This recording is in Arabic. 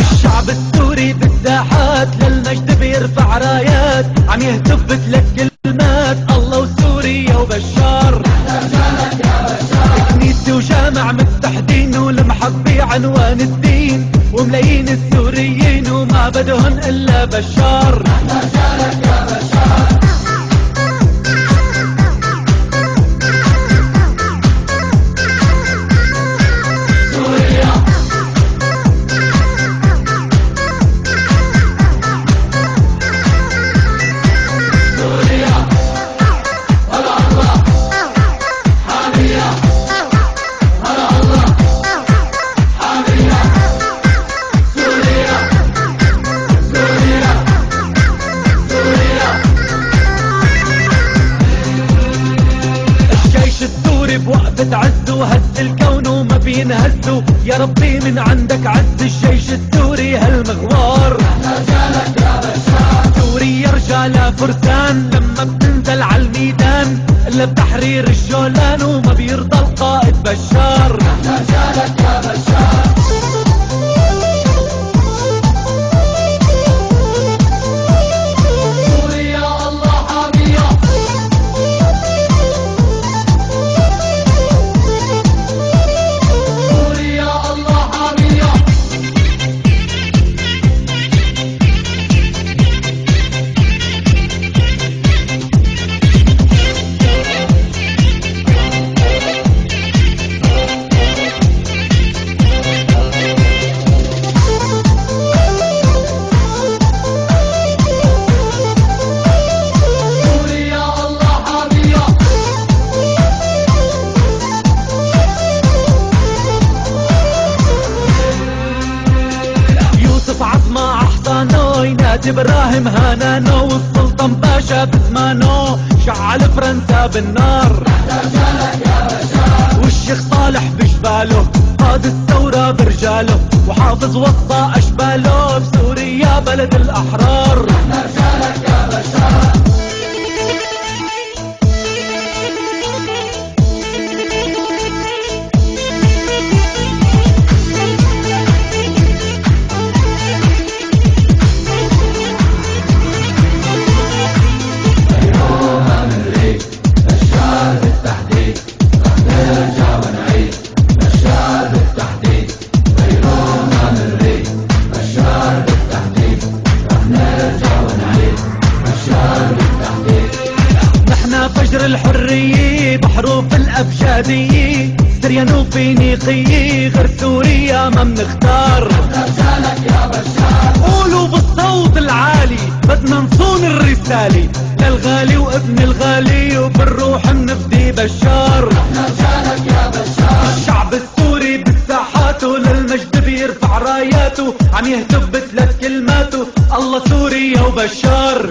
الشعب السوري بالساحات للمجد بيرفع رايات، عم يهتف بثلاث كلمات: الله وسوريا وبشار. كنيسة وجامع متحدين والمحبي عنوان الدين، وملايين السوريين وما بدهن الا بشار. بوقفة عز وهز الكون وما بينهزوا، يا ربي من عندك عز الجيش السوري هالمغوار. رجالك يا بشار سوريا رجالها فرسان، لما بتنزل عالميدان الا بتحرير الجولان، وما بيرضى القائد بشار. رجالك يا بشار عظمة أحصانو، ينادي إبراهيم هانانو، والسلطان باشا بزمانو شعل فرنسا بالنار. والشيخ صالح بجباله قاد الثورة برجاله، وحافظ وسطى أشباله بسوريا بلد الأحرار. رجالك يا بشار فجر الحرية بحروف الأبجدية، سريان وفينيقية غير سوريا ما منختار. رجالك يا بشار قولوا بالصوت العالي بدنا نصون الرسالة للغالي وابن الغالي، وبالروح منفدي بشار. رجالك يا بشار الشعب السوري بالساحات وللمجد بيرفع راياته، عم يهتف بثلاث كلماته: الله سوريا وبشار.